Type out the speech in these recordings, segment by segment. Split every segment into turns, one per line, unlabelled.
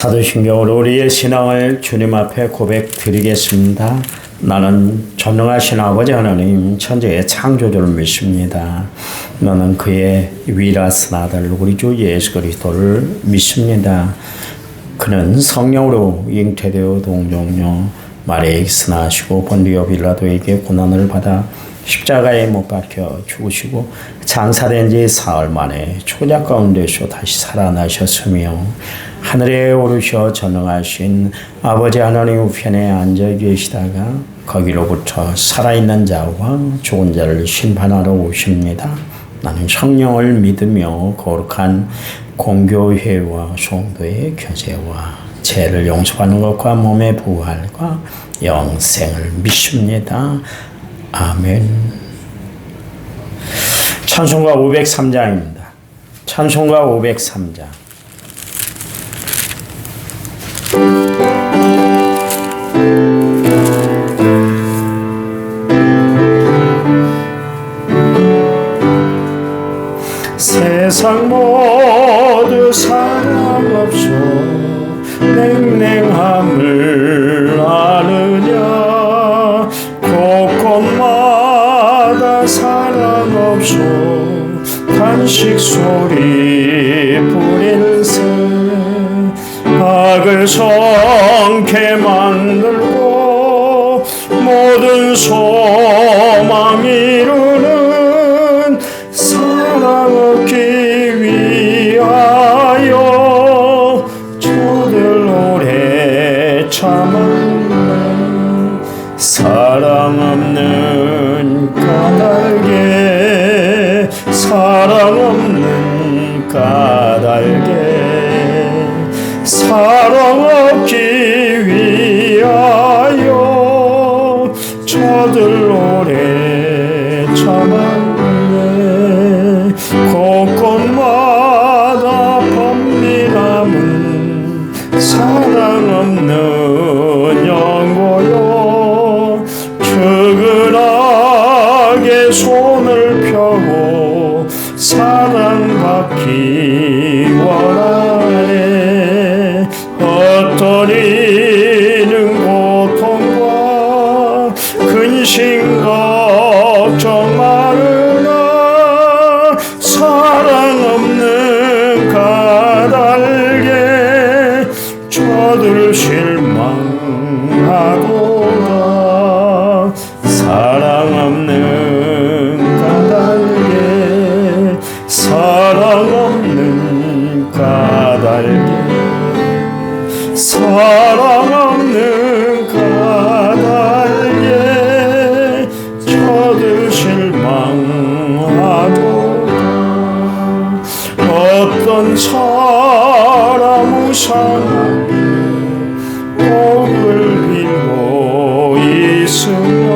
사도신경으로 우리의 신앙을 주님 앞에 고백드리겠습니다. 나는 전능하신 아버지 하나님 천지의 창조주를 믿습니다. 너는 그의 위라스 아들 우리 주 예수 그리스도를 믿습니다. 그는 성령으로 잉태되어 동정녀 마리아에게 승하시고 본디오 빌라도에게 고난을 받아 십자가에 못 박혀 죽으시고 장사된 지 사흘 만에 초작 가운데서 다시 살아나셨으며 하늘에 오르셔 전능하신 아버지 하나님 우편에 앉아 계시다가 거기로부터 살아있는 자와 죽은 자를 심판하러 오십니다. 나는 성령을 믿으며 거룩한 공교회와 성도의 교제와 죄를 용서받는 것과 몸의 부활과 영생을 믿습니다. 아멘. 찬송가 503장입니다. 찬송가 503장. 세상 모두 사랑 없어 냉랭함을 아느냐 곳곳마다 사랑 없어 단식 소리 뿌릴세 악을 성케 만들고 모든 소망 이루는 사랑 얻기 위하여 저들 오래 참았네. 사랑 없는 까닭에 사랑 없는 까닭에 사랑 얻기 위하여 저들 오래 참았네. 곳곳마다 범민함은 사랑 없는 연고요 측은하게 손을 펴고 사랑받기 원하네. 어떤 이는 고통과 근심 걱정하느라 사랑 없는 까닭에 저들 실망하도다. 사랑 없는 까닭에 사랑 없는 까닭에 사랑 없는 까닭에 저들 실망하도다. 어떤 사람 우상하게 복을 빌고 있으며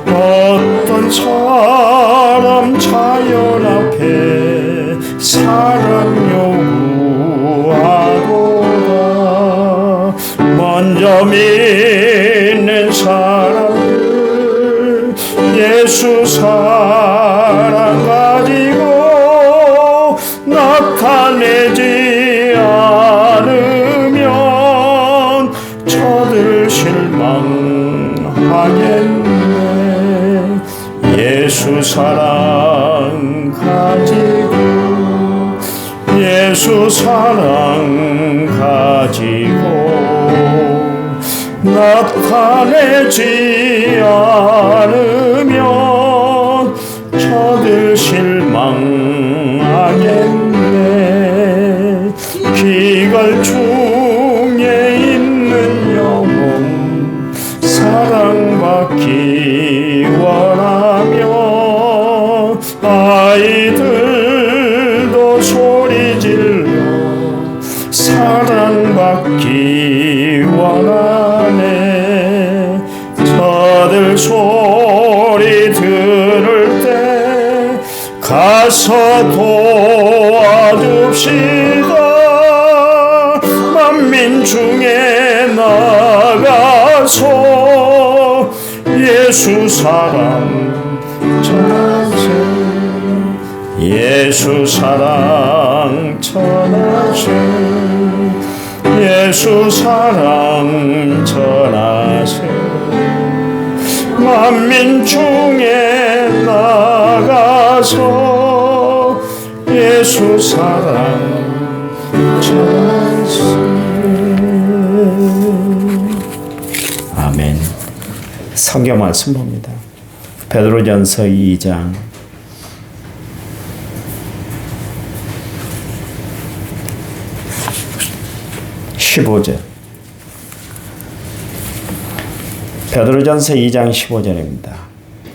어떤 사람 자연 앞에 사랑 요구하도다. 먼저 믿는 사람들 예수 사랑 가지고 나타내지 않으면 저들 실망하겠네. 예수 사랑 가지고 예수 사랑 가지고 나타내지 않으면 저들 실망하겠네. 기갈 중에 있는 영혼 사랑받기 원하며 아이들도 소리질러 사랑받기 원하네. 저들 소리 들을 때 가서 도와줍시다. 만민 중에 나가서 예수 사랑 전하세. 예수 사랑 전하세. 예수 사랑 전하세. 만민 중에 나가서 예수 사랑 전하세. 아멘. 성경 말씀 봅니다. 베드로전서 2장 15절. 베드로전서 2장 15절입니다.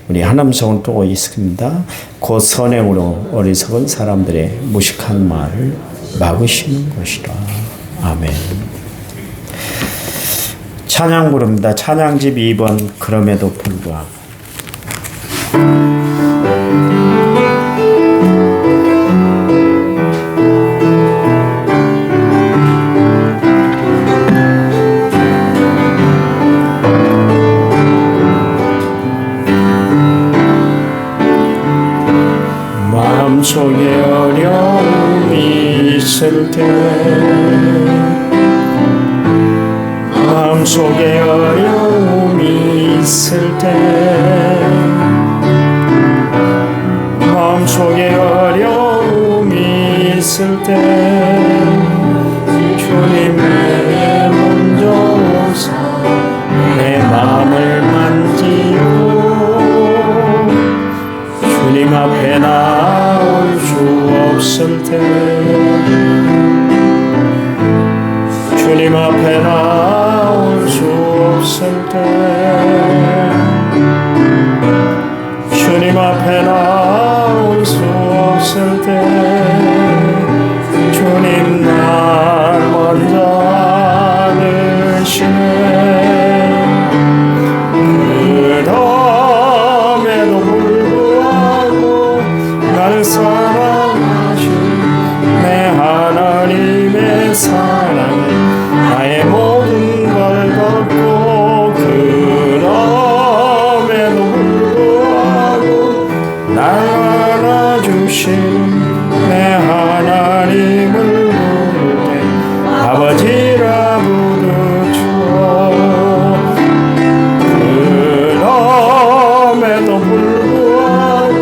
우리 한 음성을 두고 있습니다. 곧 선행으로 어리석은 사람들의 무식한 말을 막으시는 것이라. 아멘. 찬양 부릅니다. 찬양집 2번 그럼에도 불구하고. 마음속에 어려움이 있을 때, 마음속에 어려움이 있을 때, 마음속에 어려움이 있을 때, 주님 내게 먼저 오사 내 마음을 만지고 주님 앞에 나올 수 없을 때, 주님 앞에 나올 수 없을 때, 주님 앞에 나올 수 없을 때, 주님 날 먼저 안으시네. 그럼에도 불구하고 날 사랑하신 내 하나님의 사랑은 나의 모든 걸 덮고, 그럼에도 불구하고 날 안아주신 내 하나님을 부를 때 아버지라 부르죠. 그럼에도 불구하고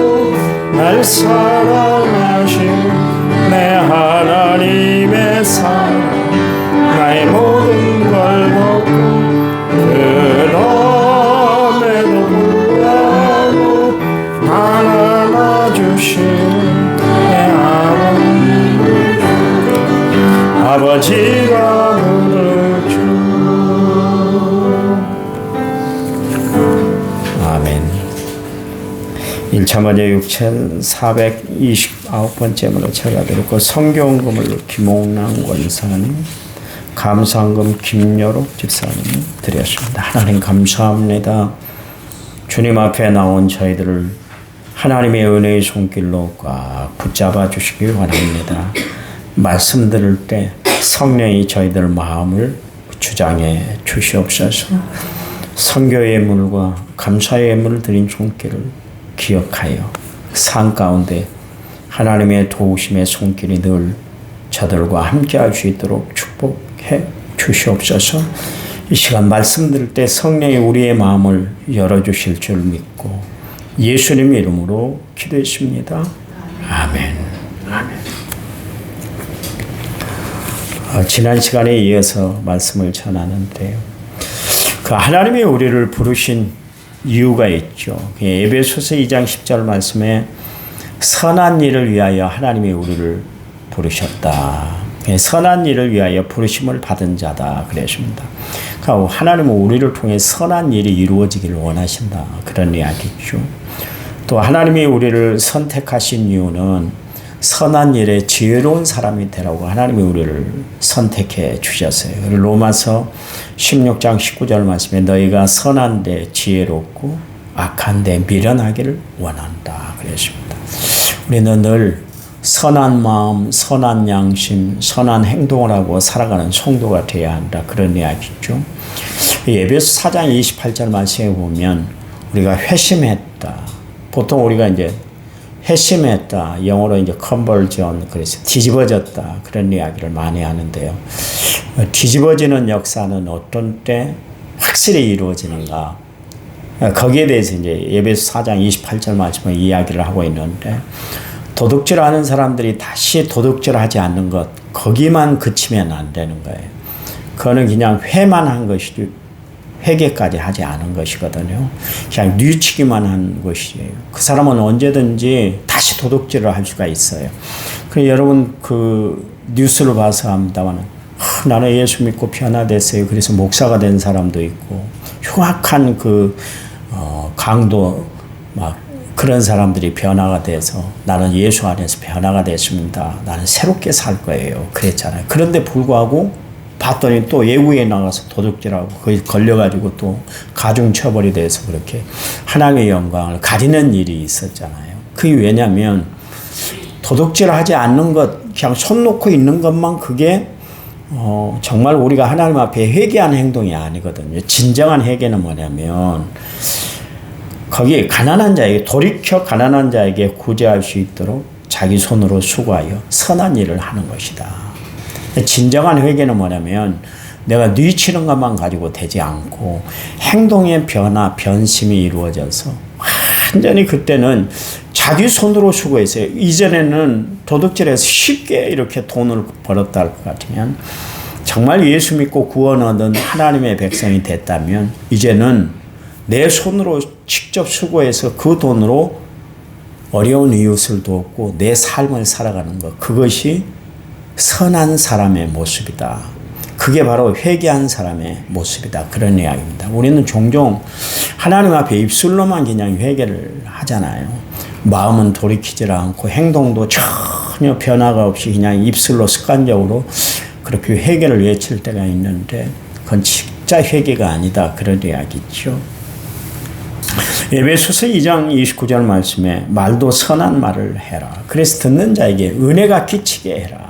날 사랑하신 내 하나님의 사랑 나의 모든 걸 덮고, 그럼에도 불구하고 날 안아주신 내 하나님을 아버지가 부르죠. 아멘. 1차 먼저 6,429번째으로 제가 드렸고, 성경금을 김옥랑 권사님, 감사한금 김여록 집사님 드렸습니다. 하나님 감사합니다. 주님 앞에 나온 저희들을 하나님의 은혜의 손길로 꽉 붙잡아 주시길 원합니다. 말씀 들을 때 성령이 저희들 마음을 주장해 주시옵소서. 선교의 물과 감사의 물을 드린 손길을 기억하여 산 가운데 하나님의 도우심의 손길이 늘 저들과 함께 할 수 있도록 축복해 주시옵소서. 이 시간 말씀 들을 때 성령이 우리의 마음을 열어주실 줄 믿고 예수님 이름으로 기도했습니다. 아멘. 아멘. 지난 시간에 이어서 말씀을 전하는데요. 그 하나님이 우리를 부르신 이유가 있죠. 에베소서 2장 10절 말씀에 선한 일을 위하여 하나님이 우리를 부르셨다. 선한 일을 위하여 부르심을 받은 자다 그랬습니다. 그러니까 하나님은 우리를 통해 선한 일이 이루어지기를 원하신다. 그런 이야기죠. 또 하나님이 우리를 선택하신 이유는 선한 일에 지혜로운 사람이 되라고 하나님이 우리를 선택해 주셨어요. 로마서 16장 19절 말씀에 너희가 선한데 지혜롭고 악한데 미련하기를 원한다 그랬습니다. 우리는 늘 선한 마음, 선한 양심, 선한 행동을 하고 살아가는 성도가 되어야 한다. 그런 이야기죠. 에베소 4장 28절 말씀에 보면 우리가 회심했다. 보통 우리가 이제 회심했다. 영어로 이제 컨버전, 그래서 뒤집어졌다. 그런 이야기를 많이 하는데요. 뒤집어지는 역사는 어떤 때 확실히 이루어지는가? 거기에 대해서 이제 에베소 4장 28절 말씀을 이야기를 하고 있는데, 도둑질하는 사람들이 다시 도둑질하지 않는 것, 거기만 그치면 안 되는 거예요. 그거는 그냥 회만 한 것이지 회개까지 하지 않은 것이거든요. 그냥 뉘치기만 한 것이에요. 그 사람은 언제든지 다시 도둑질을 할 수가 있어요. 그래서 여러분 그 뉴스를 봐서 합니다만, 나는 예수 믿고 변화됐어요. 그래서 목사가 된 사람도 있고, 흉악한 강도 막 그런 사람들이 변화가 돼서 나는 예수 안에서 변화가 됐습니다. 나는 새롭게 살 거예요. 그랬잖아요. 그런데 불구하고 봤더니 또 외국에 나가서 도둑질하고 거기 걸려가지고 또 가중처벌이 돼서 그렇게 하나님의 영광을 가리는 일이 있었잖아요. 그게 왜냐하면 도둑질하지 않는 것, 그냥 손 놓고 있는 것만 그게 정말 우리가 하나님 앞에 회개하는 행동이 아니거든요. 진정한 회개는 뭐냐면 거기에 가난한 자에게, 돌이켜 가난한 자에게 구제할 수 있도록 자기 손으로 수고하여 선한 일을 하는 것이다. 진정한 회개는 뭐냐면 내가 뉘치는 것만 가지고 되지 않고 행동의 변화, 변심이 이루어져서 완전히 그때는 자기 손으로 수고했어요. 이전에는 도둑질해서 쉽게 이렇게 돈을 벌었다 할 것 같으면, 정말 예수 믿고 구원 얻은 하나님의 백성이 됐다면 이제는 내 손으로 직접 수고해서 그 돈으로 어려운 이웃을 돕고 내 삶을 살아가는 것, 그것이 선한 사람의 모습이다. 그게 바로 회개한 사람의 모습이다. 그런 이야기입니다. 우리는 종종 하나님 앞에 입술로만 그냥 회개를 하잖아요. 마음은 돌이키질 않고 행동도 전혀 변화가 없이 그냥 입술로 습관적으로 그렇게 회개를 외칠 때가 있는데, 그건 진짜 회개가 아니다. 그런 이야기죠. 에베소서 2장 29절 말씀에 말도 선한 말을 해라. 그래서 듣는 자에게 은혜가 끼치게 해라.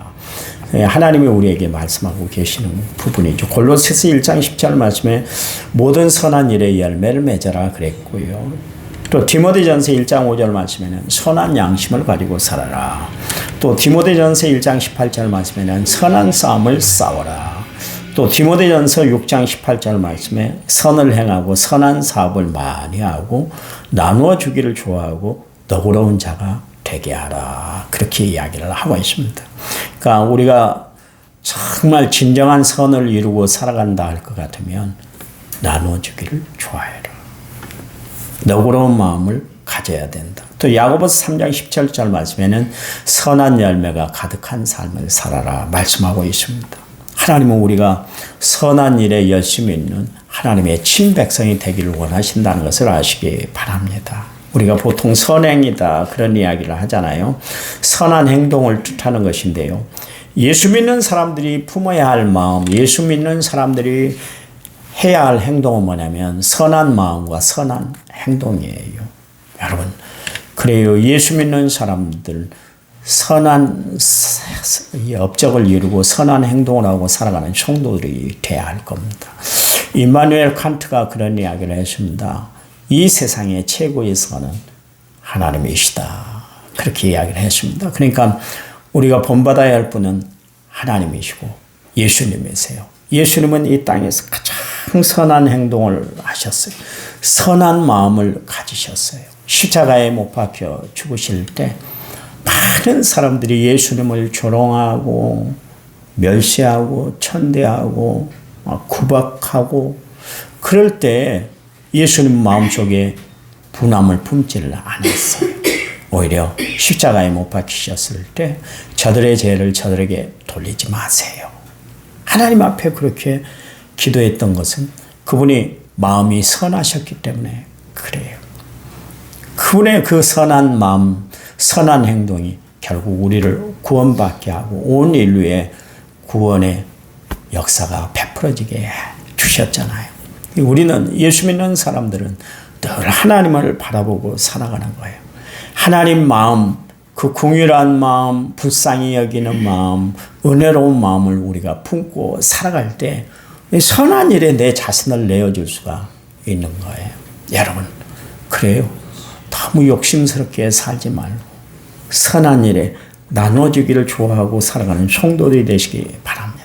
하나님이 우리에게 말씀하고 계시는 부분이죠. 골로새서 1장 10절 말씀에 모든 선한 일에 열매를 맺어라 그랬고요. 또 디모데전서 1장 5절 말씀에는 선한 양심을 가지고 살아라. 또 디모데전서 1장 18절 말씀에는 선한 싸움을 싸워라. 또 디모데전서 6장 18절 말씀에 선을 행하고 선한 사업을 많이 하고 나누어 주기를 좋아하고 너그러운 자가 되게 하라. 그렇게 이야기를 하고 있습니다. 그러니까 우리가 정말 진정한 선을 이루고 살아간다 할 것 같으면 나누어 주기를 좋아해라. 너그러운 마음을 가져야 된다. 또 야고보서 3장 17절 말씀에는 선한 열매가 가득한 삶을 살아라 말씀하고 있습니다. 하나님은 우리가 선한 일에 열심히 있는 하나님의 친백성이 되기를 원하신다는 것을 아시기 바랍니다. 우리가 보통 선행이다 그런 이야기를 하잖아요. 선한 행동을 뜻하는 것인데요. 예수 믿는 사람들이 품어야 할 마음, 예수 믿는 사람들이 해야 할 행동은 뭐냐면 선한 마음과 선한 행동이에요. 여러분, 그래요. 예수 믿는 사람들 선한 업적을 이루고 선한 행동을 하고 살아가는 성도들이 돼야 할 겁니다. 임마누엘 칸트가 그런 이야기를 했습니다. 이 세상의 최고의 선은 하나님이시다. 그렇게 이야기를 했습니다. 그러니까 우리가 본받아야 할 분은 하나님이시고 예수님이세요. 예수님은 이 땅에서 가장 선한 행동을 하셨어요. 선한 마음을 가지셨어요. 십자가에 못 박혀 죽으실 때 많은 사람들이 예수님을 조롱하고 멸시하고 천대하고 구박하고 그럴 때 예수님 마음속에 분함을 품지를 않았어요. 오히려 십자가에 못 박히셨을 때 저들의 죄를 저들에게 돌리지 마세요. 하나님 앞에 그렇게 기도했던 것은 그분이 마음이 선하셨기 때문에 그래요. 그분의 그 선한 마음, 선한 행동이 결국 우리를 구원받게 하고 온 인류의 구원의 역사가 베풀어지게 주셨잖아요. 우리는 예수 믿는 사람들은 늘 하나님을 바라보고 살아가는 거예요. 하나님 마음, 그 긍휼한 마음, 불쌍히 여기는 마음, 은혜로운 마음을 우리가 품고 살아갈 때 선한 일에 내 자신을 내어줄 수가 있는 거예요. 여러분, 그래요. 너무 욕심스럽게 살지 말고 선한 일에 나눠주기를 좋아하고 살아가는 성도들이 되시기 바랍니다.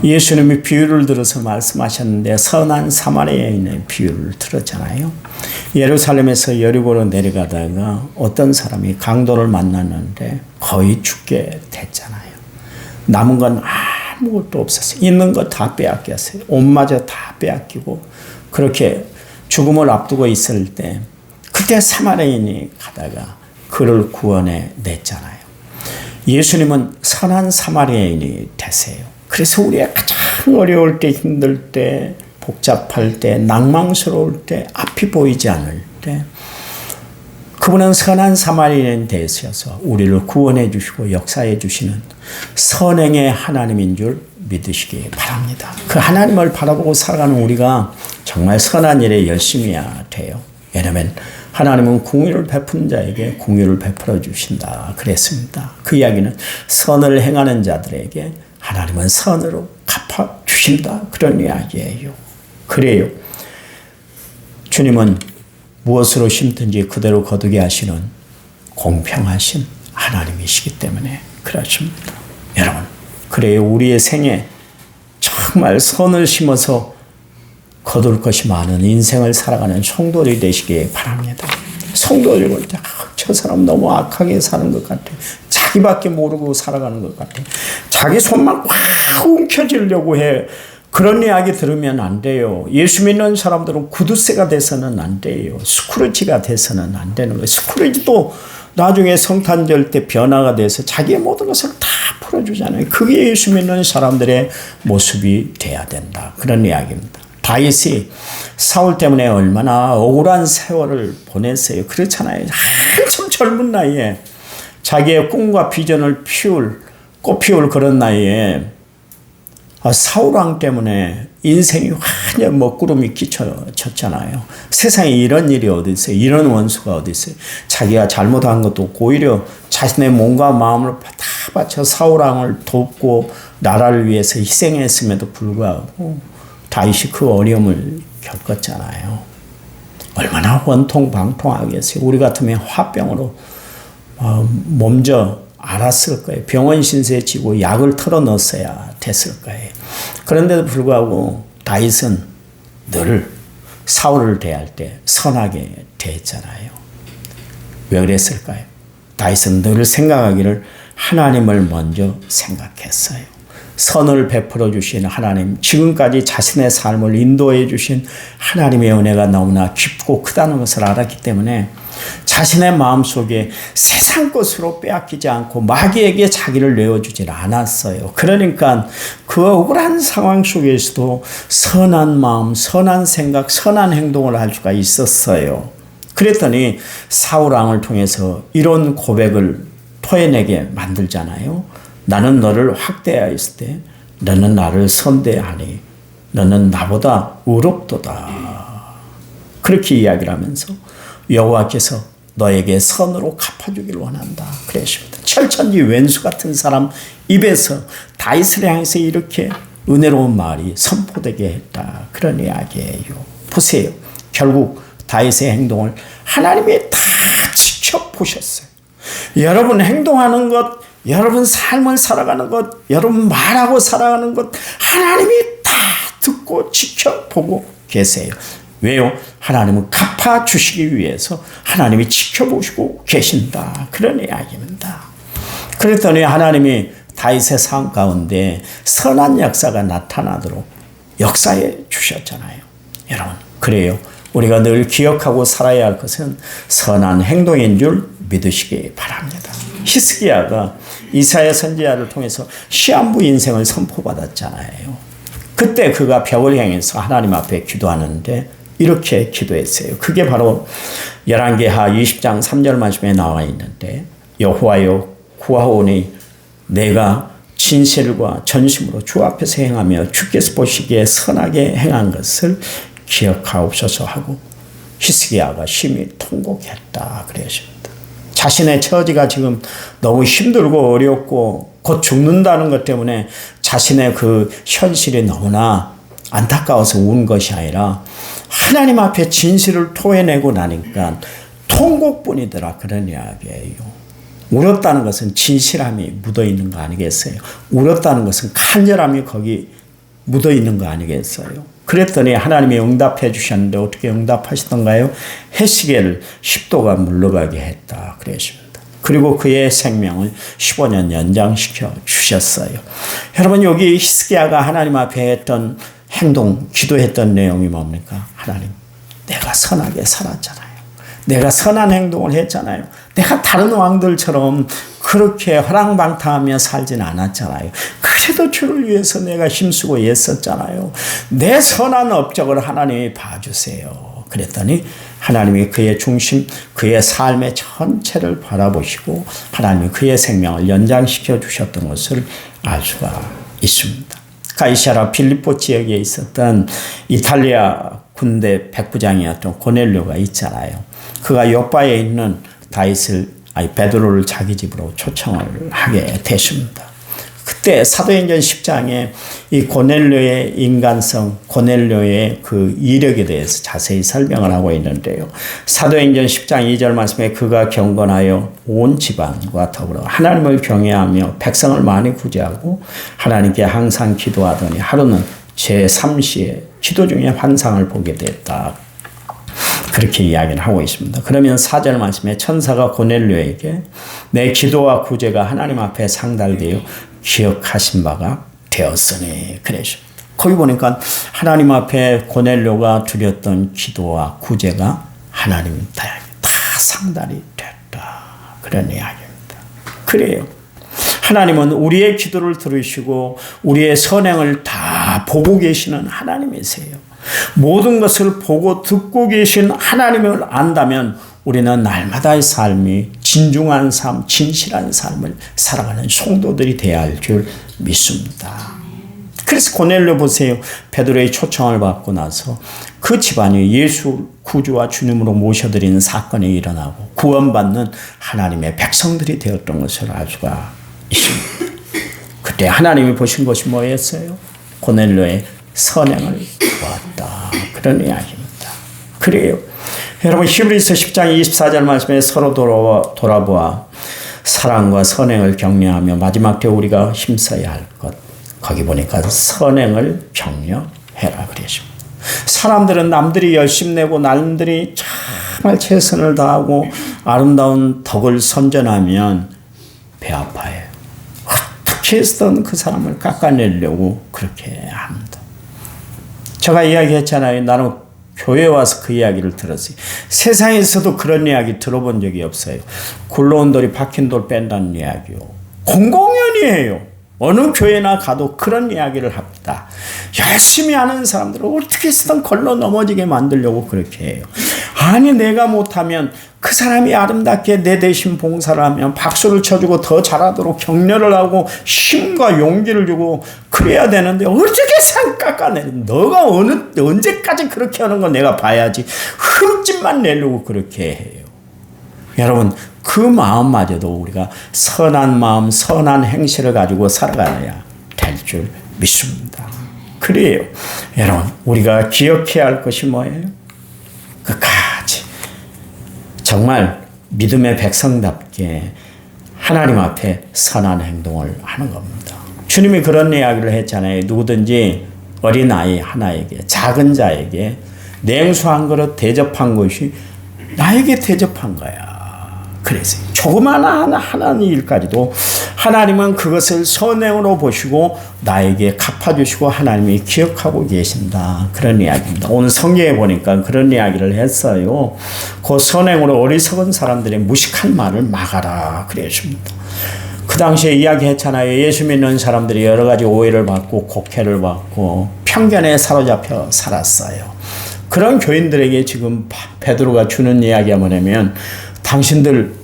예수님이 비유를 들어서 말씀하셨는데 선한 사마리아인의 비유를 들었잖아요. 예루살렘에서 여리고로 내려가다가 어떤 사람이 강도를 만났는데 거의 죽게 됐잖아요. 남은 건 아무것도 없었어요. 있는 거 다 빼앗겼어요. 옷마저 다 빼앗기고 그렇게 죽음을 앞두고 있을 때 그때 사마리아인이 가다가 그를 구원해 냈잖아요. 예수님은 선한 사마리아인이 되세요. 그래서 우리가 가장 어려울 때, 힘들 때, 복잡할 때, 낭망스러울 때, 앞이 보이지 않을 때 그분은 선한 사마리아인이 되셔서 우리를 구원해 주시고 역사해 주시는 선행의 하나님인 줄 믿으시기 바랍니다. 그 하나님을 바라보고 살아가는 우리가 정말 선한 일에 열심히 해야 돼요. 왜냐하면 하나님은 공의를 베푸는 자에게 공의를 베풀어 주신다 그랬습니다. 그 이야기는 선을 행하는 자들에게 하나님은 선으로 갚아 주신다 그런 이야기예요. 그래요. 주님은 무엇으로 심든지 그대로 거두게 하시는 공평하신 하나님이시기 때문에 그렇습니다. 여러분, 그래요. 우리의 생에 정말 선을 심어서 거둘 것이 많은 인생을 살아가는 성도들이 되시기 바랍니다. 성도들이 볼 때 저 사람 너무 악하게 사는 것 같아. 자기밖에 모르고 살아가는 것 같아. 자기 손만 꽉 움켜쥐려고 해. 그런 이야기 들으면 안 돼요. 예수 믿는 사람들은 구두쇠가 돼서는 안 돼요. 스크루지가 돼서는 안 되는 거예요. 스크루지도 나중에 성탄절 때 변화가 돼서 자기의 모든 것을 다 풀어주잖아요. 그게 예수 믿는 사람들의 모습이 돼야 된다. 그런 이야기입니다. 다윗이 사울 때문에 얼마나 억울한 세월을 보냈어요. 그렇잖아요. 한참 젊은 나이에 자기의 꿈과 비전을 꽃피울 그런 나이에 사울왕 때문에 인생이 완전 먹구름이 끼쳐졌잖아요. 세상에 이런 일이 어디 있어요? 이런 원수가 어디 있어요? 자기가 잘못한 것도 없고 오히려 자신의 몸과 마음을 다 바쳐 사울왕을 돕고 나라를 위해서 희생했음에도 불구하고 다윗이 그 어려움을 겪었잖아요. 얼마나 원통방통하겠어요. 우리 같으면 화병으로 몸져 알았을 거예요. 병원 신세 지고 약을 털어 넣었어야 됐을 거예요. 그런데도 불구하고 다윗은 늘 사울을 대할 때 선하게 대했잖아요. 왜 그랬을까요? 다윗은 늘 생각하기를 하나님을 먼저 생각했어요. 선을 베풀어 주신 하나님, 지금까지 자신의 삶을 인도해 주신 하나님의 은혜가 너무나 깊고 크다는 것을 알았기 때문에 자신의 마음속에 세상 것으로 빼앗기지 않고 마귀에게 자기를 내어주질 않았어요. 그러니까 그 억울한 상황 속에서도 선한 마음, 선한 생각, 선한 행동을 할 수가 있었어요. 그랬더니 사울왕을 통해서 이런 고백을 토해내게 만들잖아요. 나는 너를 확대하였을 때 너는 나를 선대하니 너는 나보다 의롭도다. 그렇게 이야기를 하면서 여호와께서 너에게 선으로 갚아주기를 원한다. 그랬습니다. 철천지 왼수 같은 사람 입에서 다윗을 향해서 이렇게 은혜로운 말이 선포되게 했다. 그런 이야기예요. 보세요. 결국 다윗의 행동을 하나님이 다 지켜보셨어요. 여러분 행동하는 것, 여러분 삶을 살아가는 것, 여러분 말하고 살아가는 것 하나님이 다 듣고 지켜보고 계세요. 왜요? 하나님은 갚아주시기 위해서 하나님이 지켜보시고 계신다. 그런 이야기입니다. 그랬더니 하나님이 다윗의 삶 가운데 선한 역사가 나타나도록 역사해 주셨잖아요. 여러분, 그래요. 우리가 늘 기억하고 살아야 할 것은 선한 행동인 줄 믿으시기 바랍니다. 히스기야가 이사야 선지자를 통해서 시한부 인생을 선포받았잖아요. 그때 그가 벽을 향해서 하나님 앞에 기도하는데 이렇게 기도했어요. 그게 바로 열왕기하 20장 3절 말씀에 나와 있는데 여호와여 구하오니 내가 진실과 전심으로 주 앞에서 행하며 주께서 보시기에 선하게 행한 것을 기억하옵소서 하고 히스기야가 심히 통곡했다 그랬습니다. 자신의 처지가 지금 너무 힘들고 어렵고 곧 죽는다는 것 때문에 자신의 그 현실이 너무나 안타까워서 운 것이 아니라 하나님 앞에 진실을 토해내고 나니까 통곡뿐이더라 그런 이야기예요. 울었다는 것은 진실함이 묻어있는 거 아니겠어요? 울었다는 것은 간절함이 거기 묻어 있는 거 아니겠어요? 그랬더니 하나님이 응답해 주셨는데 어떻게 응답하시던가요? 헤스겔을 10도가 물러가게 했다 그랬습니다. 그리고 그의 생명을 15년 연장시켜 주셨어요. 여러분 여기 히스기야가 하나님 앞에 했던 행동, 기도했던 내용이 뭡니까? 하나님, 내가 선하게 살았잖아요. 내가 선한 행동을 했잖아요. 내가 다른 왕들처럼 그렇게 허랑방탕하며 살진 않았잖아요. 그래도 주를 위해서 내가 힘쓰고 애썼잖아요. 내 선한 업적을 하나님이 봐주세요. 그랬더니 하나님이 그의 중심, 그의 삶의 전체를 바라보시고 하나님이 그의 생명을 연장시켜 주셨던 것을 알 수가 있습니다. 가이사라 빌립보 지역에 있었던 이탈리아 군대 백부장이었던 고넬료가 있잖아요. 그가 요바에 있는 베드로를 자기 집으로 초청을 하게 됐습니다. 그때 사도행전 10장에 이 고넬료의 인간성, 고넬료의 그 이력에 대해서 자세히 설명을 하고 있는데요. 사도행전 10장 2절 말씀에 그가 경건하여 온 집안과 더불어 하나님을 경외하며 백성을 많이 구제하고 하나님께 항상 기도하더니 하루는 제3시에 기도 중에 환상을 보게 됐다. 그렇게 이야기를 하고 있습니다. 그러면 4절 말씀에 천사가 고넬료에게 내 기도와 구제가 하나님 앞에 상달되어 기억하신 바가 되었으니 그랬습니다. 거기 보니까 하나님 앞에 고넬료가 드렸던 기도와 구제가 하나님 다 상달이 됐다. 그런 이야기입니다. 그래요. 하나님은 우리의 기도를 들으시고 우리의 선행을 다 보고 계시는 하나님이세요. 모든 것을 보고 듣고 계신 하나님을 안다면 우리는 날마다의 삶이 진중한 삶, 진실한 삶을 살아가는 성도들이 되어야 할 줄 믿습니다. 그래서 고넬료 보세요. 베드로의 초청을 받고 나서 그 집안이 예수 구주와 주님으로 모셔드리는 사건이 일어나고 구원받는 하나님의 백성들이 되었던 것을 알 수가 있습니다. 그때 하나님이 보신 것이 뭐였어요? 고넬료의 선행을 보았다. 그런 이야기입니다. 그래요. 여러분 히브리서 10장 24절 말씀에 서로 돌아보아 사랑과 선행을 격려하며 마지막 때 우리가 힘써야 할 것. 거기 보니까 선행을 격려해라 그랬습니다. 사람들은 남들이 열심 내고 남들이 정말 최선을 다하고 아름다운 덕을 선전하면 배 아파해요. 어떻게 해서든 그 사람을 깎아내려고 그렇게 합니다. 제가 이야기했잖아요. 나는 교회 와서 그 이야기를 들었어요. 세상에서도 그런 이야기 들어본 적이 없어요. 굴러온 돌이 박힌 돌 뺀다는 이야기요. 공공연히에요. 어느 교회나 가도 그런 이야기를 합니다. 열심히 하는 사람들을 어떻게 해서든 걸러 넘어지게 만들려고 그렇게 해요. 아니 내가 못하면 그 사람이 아름답게 내 대신 봉사를 하면 박수를 쳐주고 더 잘하도록 격려를 하고 힘과 용기를 주고 그래야 되는데 어떻게 상 깎아내. 너가 언제까지 그렇게 하는 거 내가 봐야지. 흠집만 내려고 그렇게 해요. 여러분 그 마음마저도 우리가 선한 마음, 선한 행실을 가지고 살아가야 될 줄 믿습니다. 그래요. 여러분 우리가 기억해야 할 것이 뭐예요? 끝까지 정말 믿음의 백성답게 하나님 앞에 선한 행동을 하는 겁니다. 주님이 그런 이야기를 했잖아요. 누구든지 어린아이 하나에게 작은 자에게 냉수 한 그릇 대접한 것이 나에게 대접한 거야. 그래서 조그마한 하나님 일까지도 하나님은 그것을 선행으로 보시고 나에게 갚아주시고 하나님이 기억하고 계신다. 그런 이야기입니다. 오늘 성경에 보니까 그런 이야기를 했어요. 그 선행으로 어리석은 사람들의 무식한 말을 막아라. 그랬습니다. 그 당시에 이야기했잖아요. 예수 믿는 사람들이 여러 가지 오해를 받고 곡해를 받고 편견에 사로잡혀 살았어요. 그런 교인들에게 지금 베드로가 주는 이야기가 뭐냐면 당신들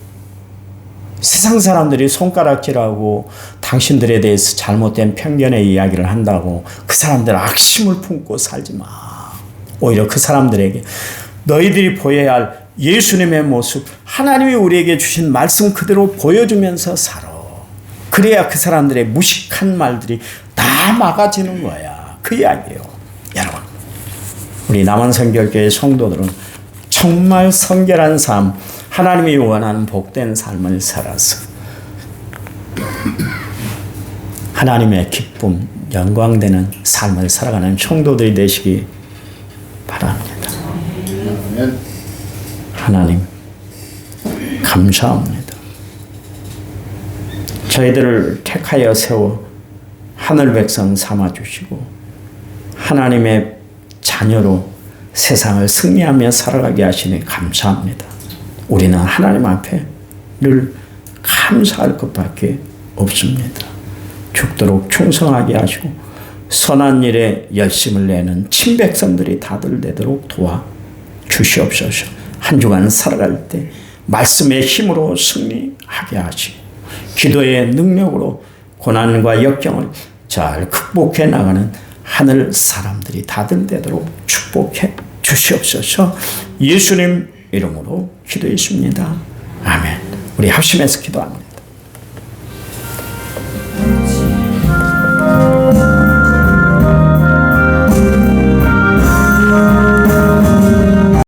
세상 사람들이 손가락질하고 당신들에 대해서 잘못된 편견의 이야기를 한다고 그 사람들 악심을 품고 살지 마. 오히려 그 사람들에게 너희들이 보여야 할 예수님의 모습, 하나님이 우리에게 주신 말씀 그대로 보여주면서 살아. 그래야 그 사람들의 무식한 말들이 다 막아지는 거야. 그 이야기예요. 여러분, 우리 남한성결교회 성도들은 정말 성결한 삶, 하나님이 원하는 복된 삶을 살아서 하나님의 기쁨, 영광되는 삶을 살아가는 성도들이 되시기 바랍니다. 하나님 감사합니다. 저희들을 택하여 세워 하늘 백성 삼아주시고 하나님의 자녀로 세상을 승리하며 살아가게 하시니 감사합니다. 우리는 하나님 앞에 늘 감사할 것밖에 없습니다. 죽도록 충성하게 하시고 선한 일에 열심을 내는 친백성들이 다들 되도록 도와주시옵소서. 한 주간 살아갈 때 말씀의 힘으로 승리하게 하시고 기도의 능력으로 고난과 역경을 잘 극복해 나가는 하늘 사람들이 다들 되도록 축복해 주시옵소서. 예수님 이름으로 기도했습니다. 아멘. 우리 합심해서 기도합니다.